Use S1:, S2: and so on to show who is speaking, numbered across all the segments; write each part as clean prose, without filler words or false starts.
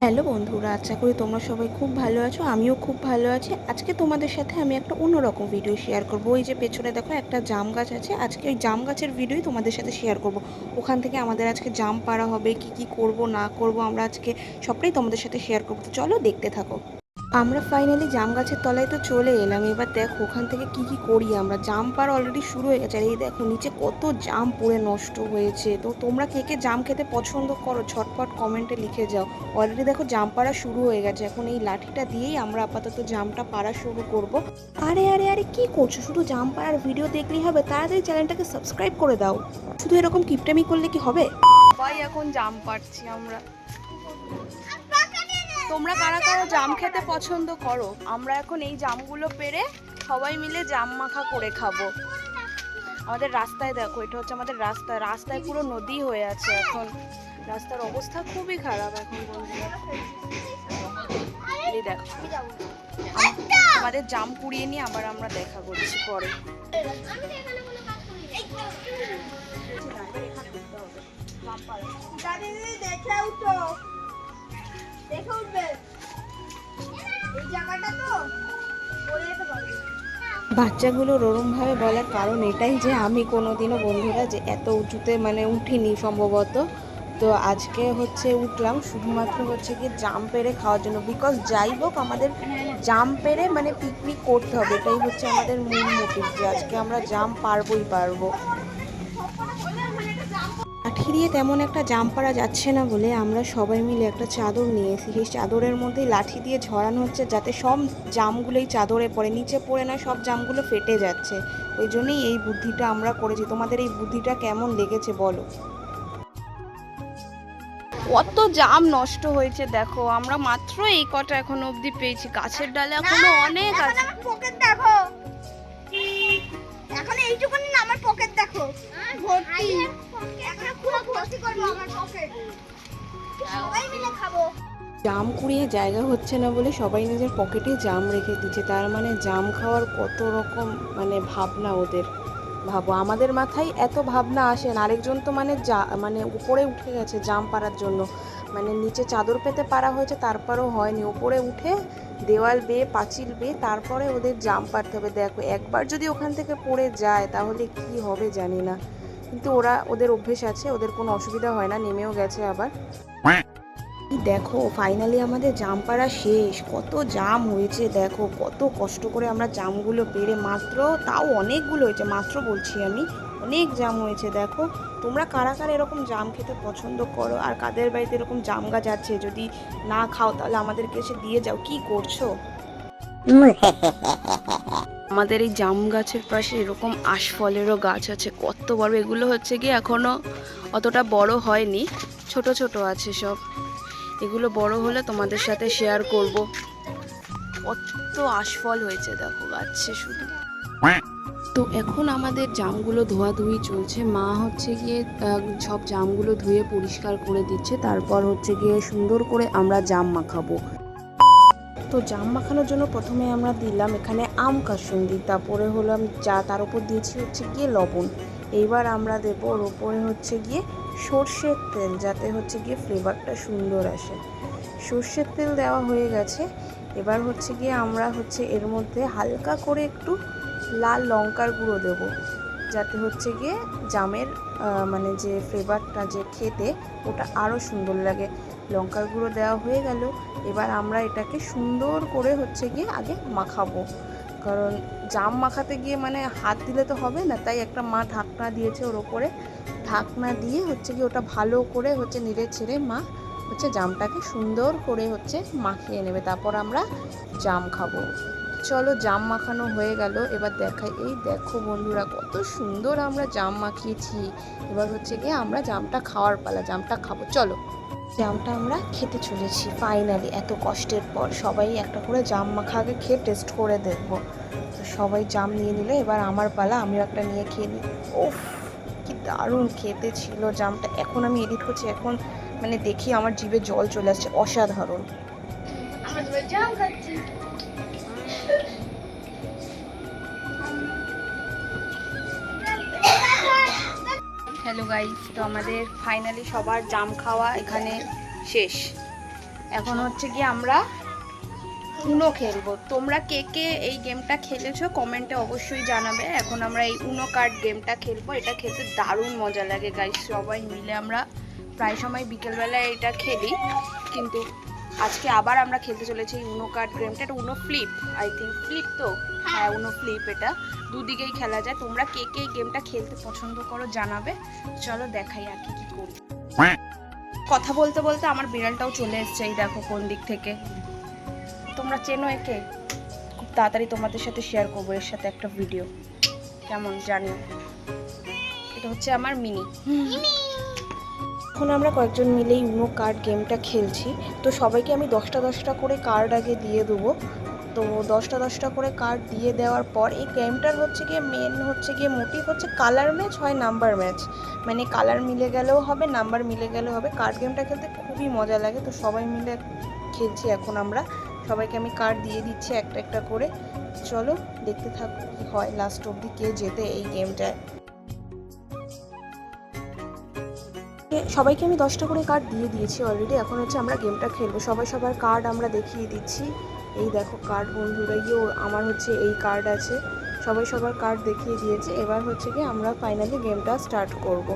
S1: Hello বন্ধুরা, আশা করি তোমরা সবাই খুব ভালো আছো। আমিও খুব ভালো আছি। আজকে তোমাদের সাথে আমি একটা অন্যরকম ভিডিও শেয়ার করব। ওই যে পেছনে দেখো একটা জাম গাছ আছে, আজকে ওই জাম গাছের ভিডিওই তোমাদের সাথে শেয়ার করব। ওখান থেকে আমাদের আজকে জাম পাড়া হবে, কি কি করব না করব আমরা আজকে সবটাই তোমাদের সাথে শেয়ার করব। তো চলো দেখতে থাকো। আমরা ফাইনালি জাম গাছের তলায় তো চলে এলাম। এবার দেখো ওখান থেকে কি কি করি আমরা। জাম পাড়া অলরেডি শুরু হয়ে গেছে, আর এই দেখো নিচে কত জাম পড়ে নষ্ট হয়েছে। তো তোমরা কে কে জাম খেতে পছন্দ করো ঝটপট কমেন্টে লিখে যাও। অলরেডি দেখো জাম পাড়া শুরু হয়ে গেছে। এখন এই লাঠিটা দিয়েই আমরা আপাতত জামটা পাড়া শুরু করব। আরে আরে আরে কি করছো? শুধু জাম পাড়ার ভিডিও দেখলেই হবে? তাড়াতাড়ি চ্যানেলটাকে সাবস্ক্রাইব করে দাও। শুধু এরকম কিপটামি করলে কি হবে? সবাই এখন জাম পাড়ছি আমরা। তোমরা কারা কারা জাম খেতে পছন্দ করো? আমরা এখন এই জামগুলো পেড়ে সবাই মিলে জাম মাখা করে খাবো। আমাদের রাস্তায় দেখো, এটা হচ্ছে আমাদের রাস্তা। রাস্তায় পুরো নদী হয়ে আছে এখন। রাস্তার অবস্থা খুবই খারাপ এখন বন্ধুরা। এই দেখো আমাদের জাম কুড়িয়ে নিয়ে আবার আমরা দেখা করছি পরে। বাচ্চাগুলোর ওরমভাবে বলার কারণ এটাই যে আমি কোনোদিনও বন্ধুরা যে এত উঁচুতে উঠিনি সম্ভবত। তো আজকে হচ্ছে উঠলাম শুধুমাত্র হচ্ছে কি জাম পেড়ে খাওয়ার জন্য। বিকজ যাই হোক আমাদের জাম পেড়ে পিকনিক করতে হবে, এটাই হচ্ছে আমাদের মূল মোটিভ যে আজকে আমরা জাম পারবই পারবো। লাঠি দিয়ে তেমন একটা জাম পাড়া যাচ্ছে না বলে আমরা সবাই মিলে একটা চাদর নিয়ে এসেছি। সেই চাদরের মধ্যেই লাঠি দিয়ে ঝরানো হচ্ছে যাতে সব জামগুলোই চাদরে পড়ে, নিচে পড়ে না সব জামগুলো ফেটে যাচ্ছে। ওই জন্যই এই বুদ্ধিটা আমরা করেছি। তোমাদের এই বুদ্ধিটা কেমন লেগেছে বলো? কত জাম নষ্ট হয়েছে দেখো। আমরা মাত্র এই কটা এখনো অবধি পেয়েছি, গাছের ডালে এখনো অনেক আছে।
S2: পকেট দেখো, এখন এইটুকুনি না, আমার পকেট দেখো ভর্তি। এখন পুরো ভর্তি করব আমার পকেট, সবাই মিলে খাবো।
S1: জাম কুড়িয়ে জায়গা হচ্ছে না বলে সবাই নিজের পকেটে জাম রেখে দিচ্ছে। তার জাম খাওয়ার কত রকম ভাবনা ওদের। ভাবো আমাদের মাথায় এত ভাবনা আসে না, আরেকজন তো উপরে উঠে গেছে জাম পাড়ার জন্য। নিচে চাদর পেতে পারা হয়েছে, তারপরেও হয়নি। উপরে উঠে দেওয়াল বেয়ে পাঁচিল বেয়ে তারপরে ওদের জাম পাড়তে হবে। দেখো একবার যদি ওখান থেকে পড়ে যায় তাহলে কি হবে জানি না, কিন্তু ওদের অভ্যেস আছে, ওদের কোনো অসুবিধা হয় না, নেমেও গেছে আবার। দেখো ফাইনালি আমাদের জাম পাড়া শেষ। কত জাম হয়েছে দেখো, কত কষ্ট করে আমরা জামগুলো পেড়ে, মাত্র তাও অনেকগুলো হয়েছে, মাত্র বলছি আমি, অনেক জাম হয়েছে দেখো। তোমরা কারা কারা এরকম জাম খেতে পছন্দ করো, আর কাদের বাড়িতে এরকম জাম গাছ আছে? যদি না খাও তাহলে আমাদেরকে এসে দিয়ে যাও। কি করছো? আমাদের এই জাম গাছের পাশে এরকম আশফলেরও গাছ আছে, কত বড়। এগুলো হচ্ছে কি এখনো অতটা বড় হয়নি, ছোট ছোট আছে সব। এগুলো বড় হলে তোমাদের সাথে শেয়ার করব। কত আশফল হয়েছে দেখো গাছে শুধু। তো এখন আমাদের জামগুলো ধোয়াধুয়ি চলছে। মা হচ্ছে গিয়ে সব জামগুলো ধুয়ে পরিষ্কার করে দিচ্ছে, তারপর হচ্ছে গিয়ে সুন্দর করে আমরা জাম মাখাবো। তো জাম মাখানোর জন্য প্রথমে আমরা দিলাম এখানে আম কাসুন্দি, তারপরে হলাম তার উপর দিয়েছি হচ্ছে গিয়ে লবণ। এইবার আমরা দেবো ওর ওপরে হচ্ছে গিয়ে সর্ষের তেল, যাতে হচ্ছে গিয়ে ফ্লেভারটা সুন্দর আসে। সর্ষের তেল দেওয়া হয়ে গেছে। এবার হচ্ছে গিয়ে আমরা এর মধ্যে হালকা করে একটু লাল লঙ্কার গুঁড়ো দেবো, যাতে হচ্ছে গিয়ে জামের যে ফ্লেভারটা যে খেতে ওটা আরও সুন্দর লাগে। লঙ্কার গুঁড়ো দেওয়া হয়ে গেল। এবার আমরা এটাকে সুন্দর করে হচ্ছে গিয়ে আগে মাখাবো, কারণ জাম মাখাতে গিয়ে হাত দিলে তো হবে না, তাই একটা মা ঢাকনা দিয়েছে ওর ওপরে। ঢাকনা দিয়ে হচ্ছে গিয়ে ওটা ভালো করে নেড়ে ছেড়ে মা জামটাকে সুন্দর করে মাখিয়ে নেবে, তারপর আমরা জাম খাবো। চলো জাম মাখানো হয়ে গেল, এবার দেখাই। এই দেখো বন্ধুরা কত সুন্দর আমরা জাম মাখিয়েছি। এবার হচ্ছে গিয়ে আমরা জামটা খাওয়ার পালা, জামটা খাবো। চলো জামটা আমরা খেতে চলেছি ফাইনালি। এত কষ্টের পর সবাই একটা করে জাম মাখা আগে খেয়ে টেস্ট করে দেখবো। তো সবাই জাম নিয়ে নিলে, এবার আমার পালা, আমিও একটা নিয়ে খেয়ে নিই। ওফ কি দারুণ খেতে ছিল জামটা। এখন আমি এডিট করছি, এখন দেখি আমার জিভে জল চলে আসছে, অসাধারণ। হ্যালো গাইস, তো আমাদের ফাইনালি সবার জাম খাওয়া এখানে শেষ। এখন হচ্ছে গিয়ে আমরা উনো খেলবো। তোমরা কে কে এই গেমটা খেলেছো কমেন্টে অবশ্যই জানাবে। এখন আমরা এই উনো কার্ড গেমটা খেলবো। এটা খেলতে দারুণ মজা লাগে গাইস। সবাই মিলে আমরা প্রায় সময় বিকেলবেলায় এটা খেলি, কিন্তু আজকে আবার আমরা খেলতে চলেছি এই উনো কার্ড গেমটা। এটা উনো ফ্লিপ, আই থিঙ্ক ফ্লিপ তো, হ্যাঁ উনো ফ্লিপ। এটা দুদিকেই খেলা যায়। তোমরা কে কে এই গেমটা খেলতে পছন্দ করো জানাবে। চলো দেখাই আর কি কি করি। কথা বলতে বলতে আমার বিড়ালটাও চলে এসছে, এই দেখো কোন দিক থেকে। তোমরা চেনো একে? খুব তাড়াতাড়ি তোমাদের সাথে শেয়ার করবো এর সাথে একটা ভিডিও, কেমন জানিও। এটা হচ্ছে আমার মিনি। এখন আমরা কয়েকজন মিলেই উনো কার্ড গেমটা খেলছি। তো সবাইকে আমি 10টা করে কার্ড আগে দিয়ে দেবো। তো 10টা করে কার্ড দিয়ে দেওয়ার পর এই গেমটার হচ্ছে গিয়ে মেন হচ্ছে গিয়ে মোটিভ হচ্ছে কালার ম্যাচ হয় নাম্বার ম্যাচ, মানে কালার মিলে গেলেও হবে নাম্বার মিলে গেলেও হবে। কার্ড গেমটা খেলতে খুবই মজা লাগে। তো সবাই মিলে খেলছি এখন আমরা। সবাইকে আমি কার্ড দিয়ে দিচ্ছি একটা একটা করে। চলো দেখতে থাকো কি হয় লাস্ট অবধি কে জেতে এই গেমটায়। সবাইকে আমি 10টা করে কার্ড দিয়ে দিয়েছি অলরেডি। এখন হচ্ছে আমরা গেমটা খেলবো। সবাই সবার কার্ড আমরা দেখিয়ে দিচ্ছি। এই দেখো কার্ড বন্ধুরা, গিয়ে আমার হচ্ছে এই কার্ড আছে। সবাই সবার কার্ড দেখিয়ে দিয়েছে। এবার হচ্ছে কি আমরা ফাইনালি গেমটা স্টার্ট করব।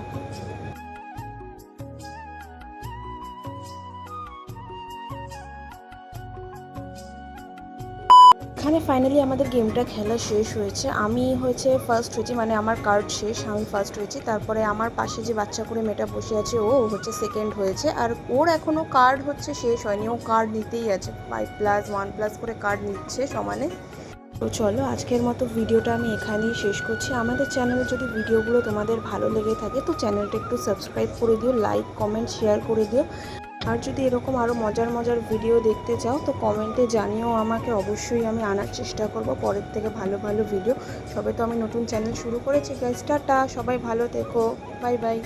S1: এখানে ফাইনালি আমাদের গেমটা খেলা শেষ হয়েছে। আমি হচ্ছে ফার্স্ট হয়েছি, মানে আমার কার্ড শেষ, আমি ফার্স্ট হয়েছি। তারপরে আমার পাশে যে বাচ্চা করে মেয়েটা বসে আছে ও হচ্ছে সেকেন্ড হয়েছে। আর ওর এখনও কার্ড হচ্ছে শেষ হয়নি, ও কার্ড নিতেই আছে, 5+, 1+ করে কার্ড নিচ্ছে সমানে। তো চলো আজকের মতো ভিডিওটা আমি এখানেই শেষ করছি। আমাদের চ্যানেলে যদি ভিডিওগুলো তোমাদের ভালো লেগে থাকে তো চ্যানেলটা একটু সাবস্ক্রাইব করে দিও, লাইক কমেন্ট শেয়ার করে দিও। আর যদি এরকম আরও মজার ভিডিও দেখতে চাও তো কমেন্টে জানিও আমাকে, অবশ্যই আমি আনার চেষ্টা করব পরের থেকে ভালো ভিডিও। সবে তো আমি নতুন চ্যানেল শুরু করেছি গাইস। টাটা, সবাই ভালো থেকো, বাই বাই।